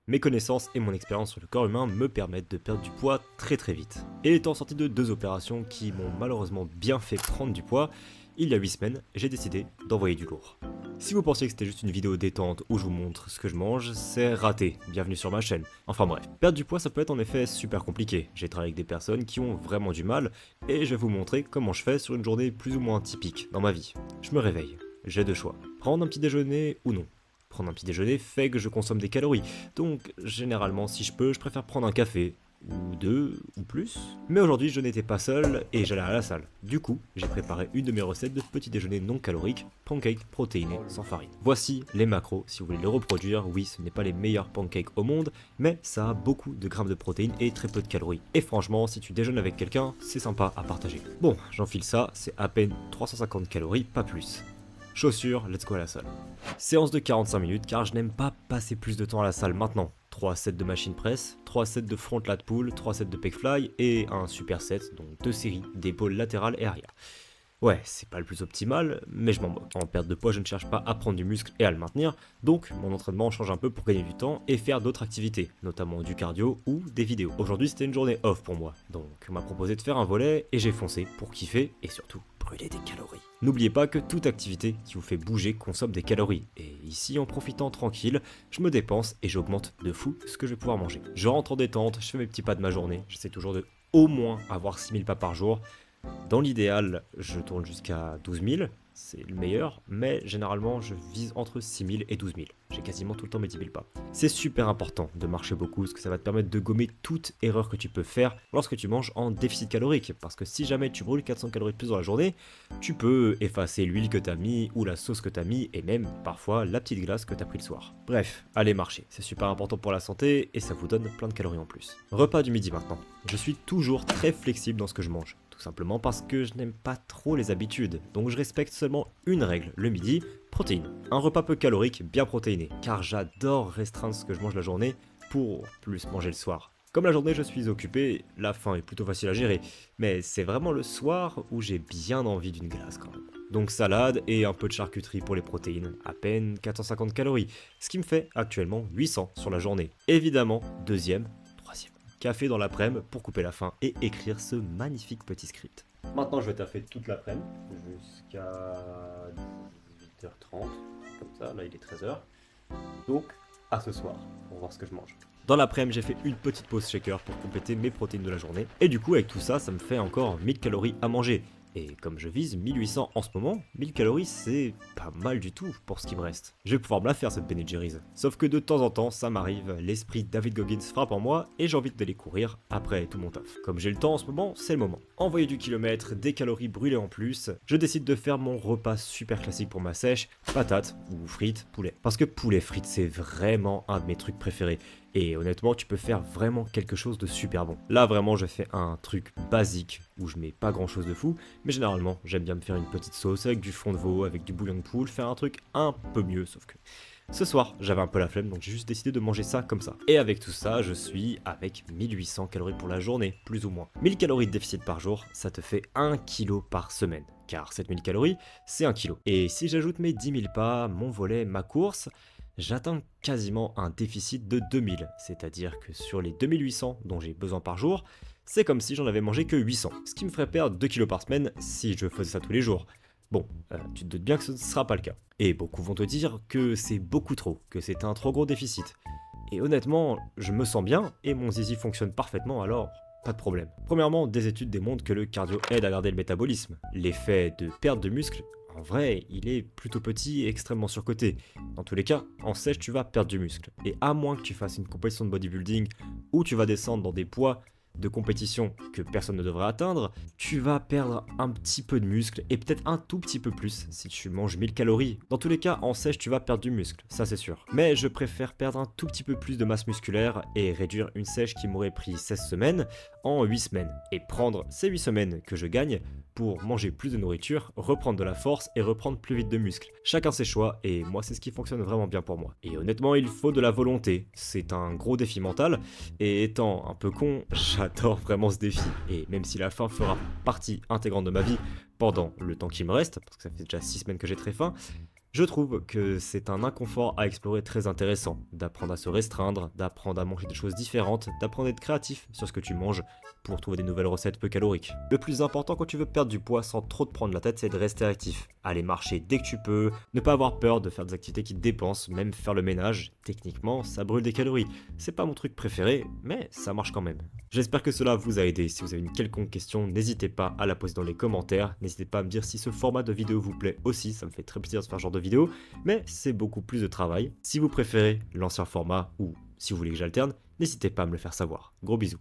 Mes connaissances et mon expérience sur le corps humain me permettent de perdre du poids très vite. Et étant sorti de 2 opérations qui m'ont malheureusement bien fait prendre du poids, il y a 8 semaines, j'ai décidé d'envoyer du lourd. Si vous pensiez que c'était juste une vidéo détente où je vous montre ce que je mange, c'est raté, bienvenue sur ma chaîne. Enfin bref, perdre du poids ça peut être en effet super compliqué. J'ai travaillé avec des personnes qui ont vraiment du mal, et je vais vous montrer comment je fais sur une journée plus ou moins typique dans ma vie. Je me réveille, j'ai 2 choix, prendre un petit déjeuner ou non. Prendre un petit déjeuner fait que je consomme des calories, donc généralement si je peux, je préfère prendre un café, ou 2, ou plus. Mais aujourd'hui je n'étais pas seul et j'allais à la salle. Du coup, j'ai préparé une de mes recettes de petit déjeuner non calorique, pancakes protéinés sans farine. Voici les macros si vous voulez les reproduire. Oui, ce n'est pas les meilleurs pancakes au monde, mais ça a beaucoup de grammes de protéines et très peu de calories. Et franchement, si tu déjeunes avec quelqu'un, c'est sympa à partager. Bon, j'enfile ça, c'est à peine 350 calories, pas plus. Chaussures, let's go à la salle. Séance de 45 minutes car je n'aime pas passer plus de temps à la salle maintenant. 3 sets de machine press, 3 sets de front lat pull, 3 sets de pec fly et un super set, donc 2 séries d'épaules latérales et arrière. Ouais, c'est pas le plus optimal, mais je m'en moque. En perte de poids, je ne cherche pas à prendre du muscle et à le maintenir, donc mon entraînement change un peu pour gagner du temps et faire d'autres activités, notamment du cardio ou des vidéos. Aujourd'hui, c'était une journée off pour moi, donc on m'a proposé de faire un volet et j'ai foncé pour kiffer et surtout brûler des calories. N'oubliez pas que toute activité qui vous fait bouger consomme des calories, et ici en profitant tranquille, je me dépense et j'augmente de fou ce que je vais pouvoir manger. Je rentre en détente, je fais mes petits pas de ma journée, j'essaie toujours de au moins avoir 6000 pas par jour. Dans l'idéal, je tourne jusqu'à 12 000, c'est le meilleur, mais généralement je vise entre 6 000 et 12 000. J'ai quasiment tout le temps mes 10 000 pas. C'est super important de marcher beaucoup, parce que ça va te permettre de gommer toute erreur que tu peux faire lorsque tu manges en déficit calorique. Parce que si jamais tu brûles 400 calories de plus dans la journée, tu peux effacer l'huile que tu as mis, ou la sauce que tu as mis, et même parfois la petite glace que tu as pris le soir. Bref, allez marcher, c'est super important pour la santé, et ça vous donne plein de calories en plus. Repas du midi maintenant. Je suis toujours très flexible dans ce que je mange. Tout simplement parce que je n'aime pas trop les habitudes, donc je respecte seulement une règle, le midi, protéines. Un repas peu calorique, bien protéiné, car j'adore restreindre ce que je mange la journée pour plus manger le soir. Comme la journée je suis occupé, la faim est plutôt facile à gérer, mais c'est vraiment le soir où j'ai bien envie d'une glace quand même. Donc salade et un peu de charcuterie pour les protéines, à peine 450 calories, ce qui me fait actuellement 800 sur la journée. Évidemment, deuxième, troisième. Café dans l'après-midi pour couper la faim et écrire ce magnifique petit script. Maintenant je vais taffer toute l'après-midi jusqu'à 18h30, comme ça, là il est 13h. Donc à ce soir pour voir ce que je mange. Dans l'après-midi j'ai fait une petite pause shaker pour compléter mes protéines de la journée. Et du coup avec tout ça, ça me fait encore 1000 calories à manger. Et comme je vise 1800 en ce moment, 1000 calories c'est pas mal du tout pour ce qui me reste. Je vais pouvoir me la faire cette Ben & Jerry's. Sauf que de temps en temps ça m'arrive, l'esprit David Goggins frappe en moi et j'ai envie d'aller courir après tout mon taf. Comme j'ai le temps en ce moment, c'est le moment. Envoyer du kilomètre, des calories brûlées en plus, je décide de faire mon repas super classique pour ma sèche, patates ou frites, poulet. Parce que poulet frites c'est vraiment un de mes trucs préférés. Et honnêtement, tu peux faire vraiment quelque chose de super bon. Là, vraiment, je fais un truc basique où je mets pas grand chose de fou, mais généralement, j'aime bien me faire une petite sauce avec du fond de veau, avec du bouillon de poule, faire un truc un peu mieux, sauf que ce soir, j'avais un peu la flemme, donc j'ai juste décidé de manger ça comme ça. Et avec tout ça, je suis avec 1800 calories pour la journée, plus ou moins. 1000 calories de déficit par jour, ça te fait 1 kg par semaine. Car 7000 calories, c'est 1 kg. Et si j'ajoute mes 10 000 pas, mon volet, ma course, j'atteins quasiment un déficit de 2000, c'est-à-dire que sur les 2800 dont j'ai besoin par jour, c'est comme si j'en avais mangé que 800, ce qui me ferait perdre 2 kg par semaine si je faisais ça tous les jours. Bon, tu te doutes bien que ce ne sera pas le cas. Et beaucoup vont te dire que c'est beaucoup trop, que c'est un trop gros déficit. Et honnêtement, je me sens bien et mon zizi fonctionne parfaitement alors... pas de problème. Premièrement, des études démontrent que le cardio aide à garder le métabolisme. L'effet de perte de muscle, en vrai, il est plutôt petit et extrêmement surcoté. Dans tous les cas, en sèche, tu vas perdre du muscle. Et à moins que tu fasses une compétition de bodybuilding où tu vas descendre dans des poids de compétition que personne ne devrait atteindre, tu vas perdre un petit peu de muscle et peut-être un tout petit peu plus si tu manges 1000 calories. Dans tous les cas, en sèche, tu vas perdre du muscle, ça c'est sûr. Mais je préfère perdre un tout petit peu plus de masse musculaire et réduire une sèche qui m'aurait pris 16 semaines en 8 semaines. Et prendre ces 8 semaines que je gagne pour manger plus de nourriture, reprendre de la force et reprendre plus vite de muscles. Chacun ses choix et moi c'est ce qui fonctionne vraiment bien pour moi. Et honnêtement il faut de la volonté, c'est un gros défi mental et étant un peu con, j'adore vraiment ce défi. Et même si la faim fera partie intégrante de ma vie pendant le temps qui me reste, parce que ça fait déjà 6 semaines que j'ai très faim, Je trouve que c'est un inconfort à explorer très intéressant, d'apprendre à se restreindre, d'apprendre à manger des choses différentes, d'apprendre à être créatif sur ce que tu manges pour trouver des nouvelles recettes peu caloriques. Le plus important quand tu veux perdre du poids sans trop te prendre la tête, c'est de rester actif. Aller marcher dès que tu peux, ne pas avoir peur de faire des activités qui te dépensent, même faire le ménage. Techniquement, ça brûle des calories. C'est pas mon truc préféré, mais ça marche quand même. J'espère que cela vous a aidé. Si vous avez une quelconque question, n'hésitez pas à la poser dans les commentaires. N'hésitez pas à me dire si ce format de vidéo vous plaît aussi, ça me fait très plaisir de faire ce genre de vidéo, mais c'est beaucoup plus de travail. Si vous préférez l'ancien format ou si vous voulez que j'alterne, n'hésitez pas à me le faire savoir. Gros bisous.